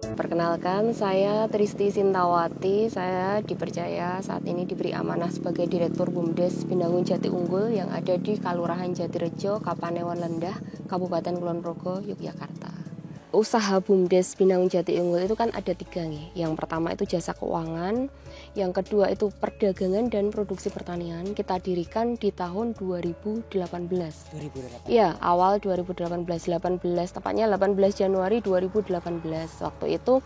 Perkenalkan, saya Tristi Sintawati. Saya dipercaya saat ini diberi amanah sebagai Direktur BUMDes Binangun Jati Unggul yang ada di Kalurahan Jatirejo, Kapanewon Lendah, Kabupaten Kulon Progo, Yogyakarta. Usaha BUMDes Binangun Jati Unggul itu kan ada 3 nih. Yang pertama itu jasa keuangan, yang kedua itu perdagangan dan produksi pertanian. Kita dirikan di tahun 2018. Iya, awal 2018, tepatnya 18 Januari 2018. Waktu itu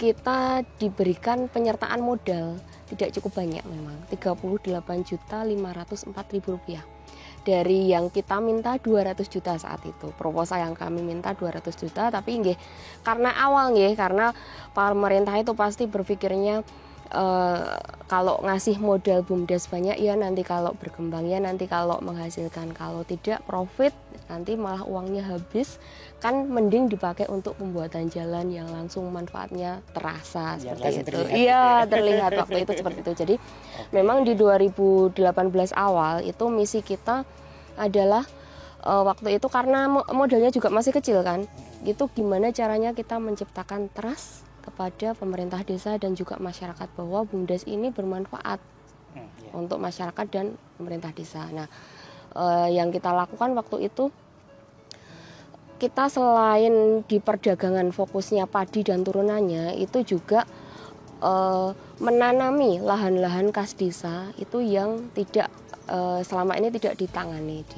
kita diberikan penyertaan modal tidak cukup banyak memang, Rp38.504.000. Dari yang kita minta 200 juta saat itu. Proposal yang kami minta 200 juta, tapi nggih karena awal nggih, karena pemerintah itu pasti berpikirnya kalau ngasih modal BUMDes banyak ya nanti kalau berkembang, ya nanti kalau menghasilkan, kalau tidak profit nanti malah uangnya habis, kan mending dipakai untuk pembuatan jalan yang langsung manfaatnya terasa ya, seperti itu. Iya, terlihat waktu itu seperti itu. Jadi memang di 2018 awal itu misi kita adalah waktu itu karena modalnya juga masih kecil kan, itu gimana caranya kita menciptakan trust kepada pemerintah desa dan juga masyarakat bahwa BUMDes ini bermanfaat untuk masyarakat dan pemerintah desa. Nah, yang kita lakukan waktu itu, kita selain di perdagangan fokusnya padi dan turunannya, itu juga menanami lahan-lahan kas desa itu yang tidak selama ini tidak ditanami.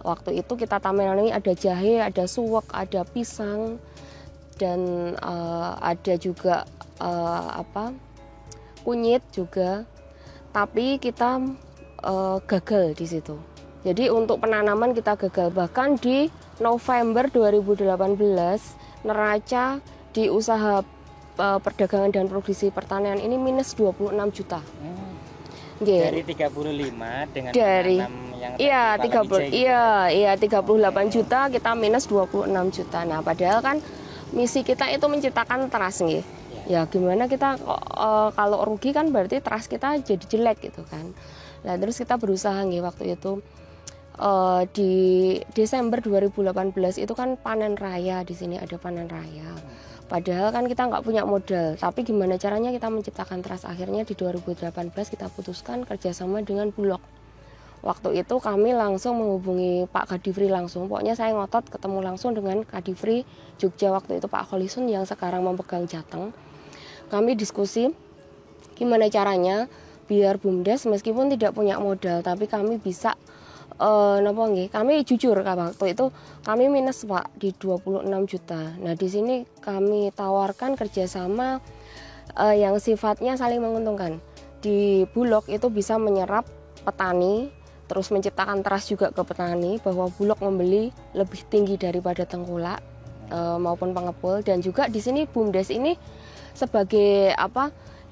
Waktu itu kita tanami ada jahe, ada suwek, ada pisang, dan ada juga kunyit juga, tapi kita gagal di situ. Jadi untuk penanaman kita gagal, bahkan di November 2018 neraca di usaha perdagangan dan produksi pertanian ini minus 26 juta. Dari 35 dengan dari yang iya 30 iya 38 juta kita minus 26 juta. Nah, padahal kan misi kita itu menciptakan trust nggih. Ya gimana kita kalau rugi kan berarti trust kita jadi jelek gitu kan. Nah, terus kita berusaha nggih waktu itu di Desember 2018 itu kan panen raya, di sini ada panen raya. Padahal kan kita nggak punya modal, tapi gimana caranya kita menciptakan trust. Akhirnya di 2018 kita putuskan kerjasama dengan Bulog. Waktu itu kami langsung menghubungi Pak Kadifri langsung, pokoknya saya ngotot ketemu langsung dengan Kadifri Jogja waktu itu, Pak Kholisun yang sekarang memegang Jateng. Kami diskusi gimana caranya biar BUMDes meskipun tidak punya modal, tapi kami bisa kami jujur waktu itu kami minus Pak di 26 juta. Nah, di sini kami tawarkan kerjasama yang sifatnya saling menguntungkan. Di Bulog itu bisa menyerap petani, terus menciptakan trust juga ke petani bahwa Bulog membeli lebih tinggi daripada tengkulak maupun pengepul. Dan juga di sini BUMDes ini sebagai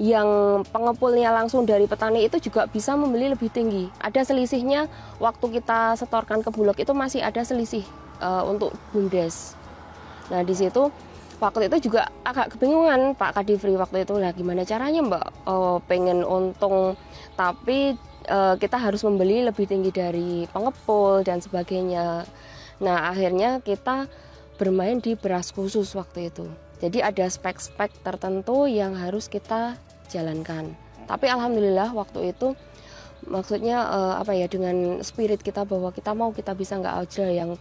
yang pengepulnya langsung dari petani itu juga bisa membeli lebih tinggi. Ada selisihnya waktu kita setorkan ke Bulog itu masih ada selisih untuk BUMDes. Nah, di situ waktu itu juga agak kebingungan Pak Kadifri waktu itu, lah gimana caranya Mbak pengen untung tapi kita harus membeli lebih tinggi dari pengepul dan sebagainya. Nah, akhirnya kita bermain di beras khusus waktu itu. Jadi ada spek-spek tertentu yang harus kita jalankan. Tapi alhamdulillah waktu itu maksudnya dengan spirit kita bahwa kita mau, kita bisa, nggak aja yang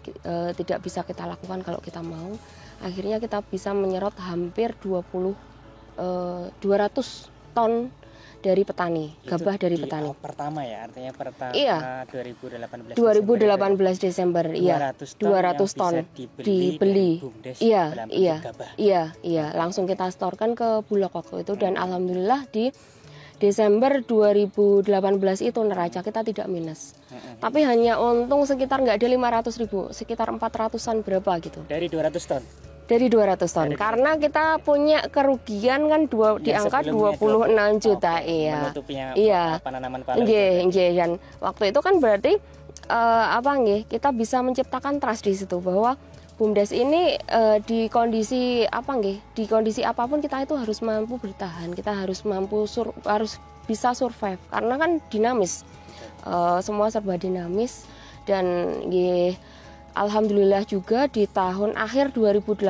tidak bisa kita lakukan kalau kita mau. Akhirnya kita bisa menyerot hampir 200 ton dari petani, gabah dari petani. Pertama ya, artinya pertama iya. 2018 Desember, iya. 200 ton dibeli. Iya, langsung kita setorkan ke Bulog waktu itu, dan alhamdulillah di Desember 2018 itu neraca kita tidak minus. Tapi hanya untung sekitar nggak ada 500.000, sekitar 400-an berapa gitu. Dari 200 ton. Dari 200 ton. Karena kita punya kerugian kan di angka 26 juta. Iya. Penanaman pala. Dan waktu itu kan berarti kita bisa menciptakan trust di situ bahwa BUMDes ini di kondisi apapun kita itu harus mampu bertahan, kita harus harus bisa survive karena kan dinamis. Semua serba dinamis dan alhamdulillah juga di tahun akhir 2018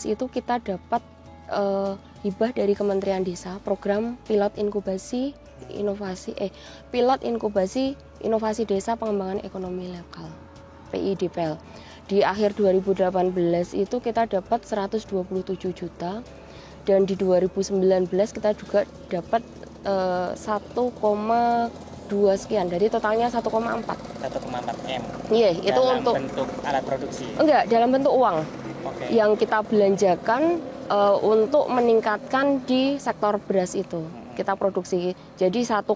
itu kita dapat hibah dari Kementerian Desa, program pilot inkubasi inovasi desa pengembangan ekonomi lokal, PIDPL. Di akhir 2018 itu kita dapat 127 juta, dan di 2019 kita juga dapat 1,2 sekian, jadi totalnya 1,4 M. Iya, itu dalam untuk bentuk alat produksi. Enggak, dalam bentuk uang. Oke. Yang kita belanjakan untuk meningkatkan di sektor beras itu. Kita produksi. Jadi 1,4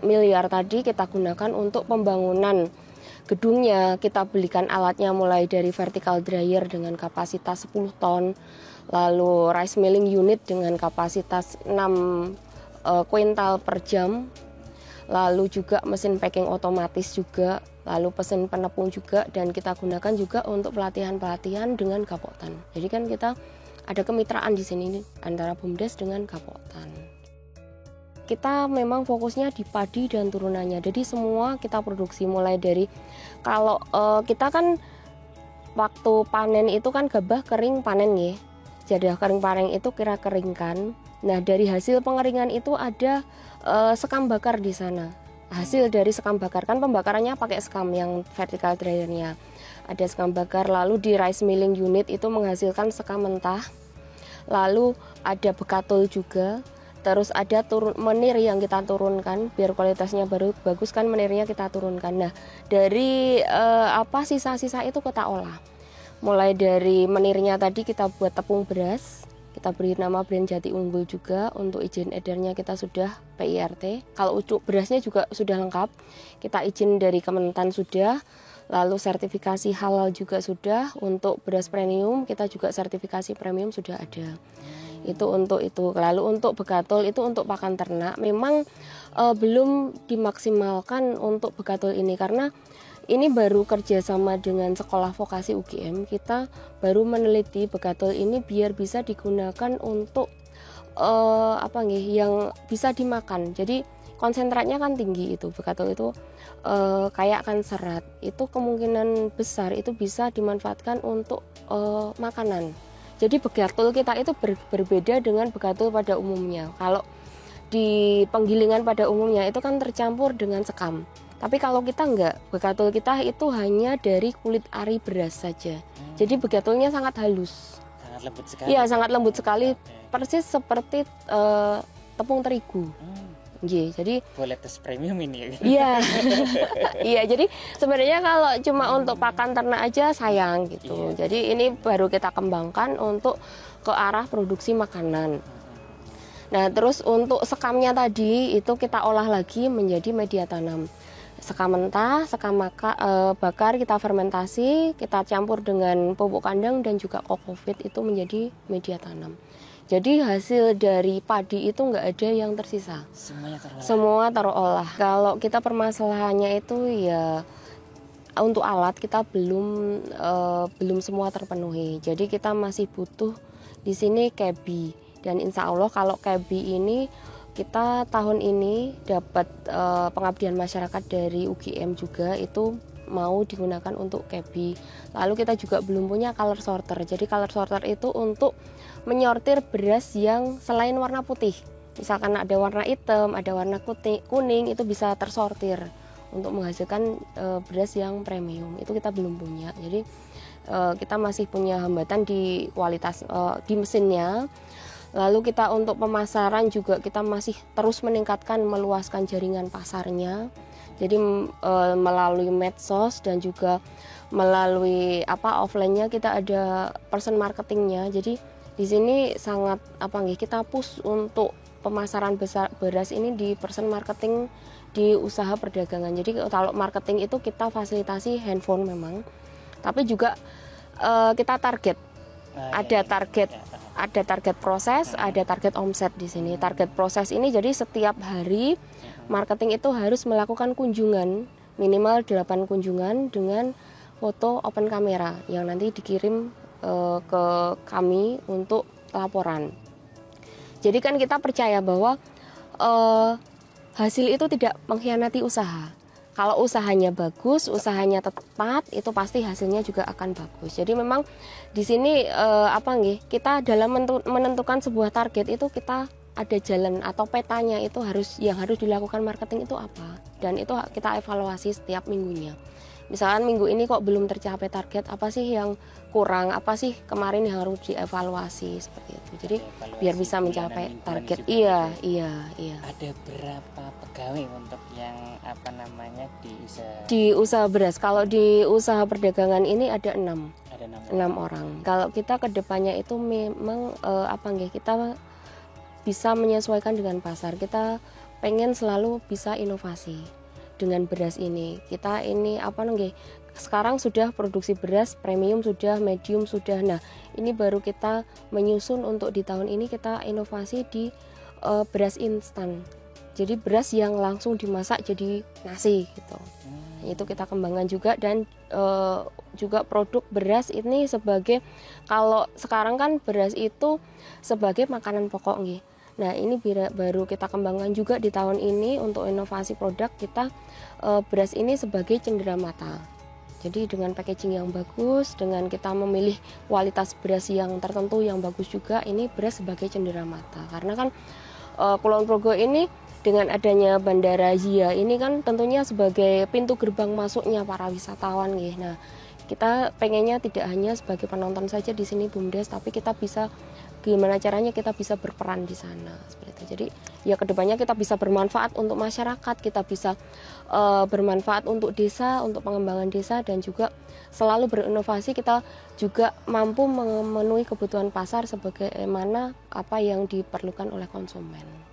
miliar tadi kita gunakan untuk pembangunan gedungnya. Kita belikan alatnya mulai dari vertical dryer dengan kapasitas 10 ton, lalu rice milling unit dengan kapasitas 6 kuintal per jam, lalu juga mesin packing otomatis juga, lalu mesin penepung juga, dan kita gunakan juga untuk pelatihan-pelatihan dengan Gapoktan. Jadi kan kita ada kemitraan di sini antara BUMDes dengan Gapoktan. Kita memang fokusnya di padi dan turunannya. Jadi semua kita produksi mulai dari kalau kita kan waktu panen itu kan gabah kering panen ya. Jadi kering panen itu kira keringkan. Nah, dari hasil pengeringan itu ada sekam bakar di sana. Hasil dari sekam bakar, kan pembakarannya pakai sekam yang vertical dryernya. Ada sekam bakar, lalu di rice milling unit itu menghasilkan sekam mentah. Lalu ada bekatul juga. Terus ada menir yang kita turunkan biar kualitasnya bagus, kan menirnya kita turunkan. Nah, dari sisa-sisa itu kita olah. Mulai dari menirnya tadi kita buat tepung beras. Kita beri nama brand Jati Unggul juga. Untuk izin edarnya kita sudah PIRT. Kalau untuk berasnya juga sudah lengkap. Kita izin dari Kementan sudah. Lalu sertifikasi halal juga sudah. Untuk beras premium kita juga sertifikasi premium sudah ada. Itu untuk itu. Lalu untuk bekatul itu untuk pakan ternak. Memang belum dimaksimalkan untuk bekatul ini karena ini baru kerjasama dengan sekolah vokasi UGM. Kita baru meneliti bekatul ini biar bisa digunakan untuk yang bisa dimakan. Jadi konsentratnya kan tinggi itu. Bekatul itu kayak kan serat. Itu kemungkinan besar itu bisa dimanfaatkan untuk makanan. Jadi bekatul kita itu berbeda dengan bekatul pada umumnya. Kalau di penggilingan pada umumnya itu kan tercampur dengan sekam. Tapi kalau kita enggak, bekatul kita itu hanya dari kulit ari beras saja. Jadi bekatulnya sangat halus. Sangat lembut sekali. Iya, sangat lembut sekali. Persis seperti tepung terigu. Iya, jadi boleh tes premium ini. Iya. Iya, jadi sebenarnya kalau cuma untuk pakan ternak aja sayang gitu. Iya. Jadi ini baru kita kembangkan untuk ke arah produksi makanan. Nah, terus untuk sekamnya tadi itu kita olah lagi menjadi media tanam. Sekam mentah, sekam bakar kita fermentasi, kita campur dengan pupuk kandang dan juga kokopit itu menjadi media tanam. Jadi hasil dari padi itu nggak ada yang tersisa. Semuanya terolah. Semua terolah. Kalau kita permasalahannya itu ya untuk alat kita belum semua terpenuhi. Jadi kita masih butuh di sini kebi, dan insya Allah kalau kebi ini kita tahun ini dapat pengabdian masyarakat dari UGM juga itu mau digunakan untuk kebi. Lalu kita juga belum punya color sorter. Jadi color sorter itu untuk menyortir beras yang selain warna putih. Misalkan ada warna hitam, ada warna kuning itu bisa tersortir untuk menghasilkan beras yang premium. Itu kita belum punya. Jadi kita masih punya hambatan di kualitas di mesinnya. Lalu kita untuk pemasaran juga kita masih terus meningkatkan, meluaskan jaringan pasarnya. Jadi melalui medsos dan juga melalui offline-nya kita ada person marketingnya. Jadi di sini sangat kita push untuk pemasaran besar beras ini di person marketing di usaha perdagangan. Jadi kalau marketing itu kita fasilitasi handphone memang, tapi juga kita target. Ada target proses, ada target omset di sini. Target proses ini jadi setiap hari marketing itu harus melakukan kunjungan minimal 8 kunjungan dengan foto open kamera yang nanti dikirim ke kami untuk laporan. Jadi kan kita percaya bahwa hasil itu tidak mengkhianati usaha. kalau usahanya bagus, usahanya tepat, itu pasti hasilnya juga akan bagus. Jadi memang di sini kita dalam menentukan sebuah target itu kita ada jalan atau petanya itu yang harus dilakukan marketing itu apa, dan itu kita evaluasi setiap minggunya. Misalkan minggu ini kok belum tercapai target, apa sih yang kurang, apa sih kemarin yang harus dievaluasi seperti itu. Jadi biar bisa mencapai target. Iya. Ada berapa pegawai untuk yang di usaha beras? Kalau di usaha perdagangan ini ada 6. Ada 6 orang. Kalau kita ke depannya itu memang kita bisa menyesuaikan dengan pasar. Kita pengen selalu bisa inovasi dengan beras ini. Kita ini sekarang sudah produksi beras premium, sudah medium, sudah. Nah, ini baru kita menyusun untuk di tahun ini kita inovasi di beras instan. Jadi beras yang langsung dimasak jadi nasi gitu. Itu kita kembangkan juga, dan juga produk beras ini sebagai, kalau sekarang kan beras itu sebagai makanan pokok nggih. Nah, ini baru kita kembangkan juga di tahun ini untuk inovasi produk kita, beras ini sebagai cenderamata. Jadi dengan packaging yang bagus, dengan kita memilih kualitas beras yang tertentu yang bagus juga, ini beras sebagai cenderamata. Karena kan Kulon Progo ini dengan adanya Bandara Zia ini kan tentunya sebagai pintu gerbang masuknya para wisatawan nggih. Nah, kita pengennya tidak hanya sebagai penonton saja di sini BUMDes, tapi kita bisa gimana caranya kita bisa berperan di sana seperti itu. Jadi ya kedepannya kita bisa bermanfaat untuk masyarakat, kita bisa bermanfaat untuk desa, untuk pengembangan desa, dan juga selalu berinovasi. Kita juga mampu memenuhi kebutuhan pasar sebagaimana apa yang diperlukan oleh konsumen.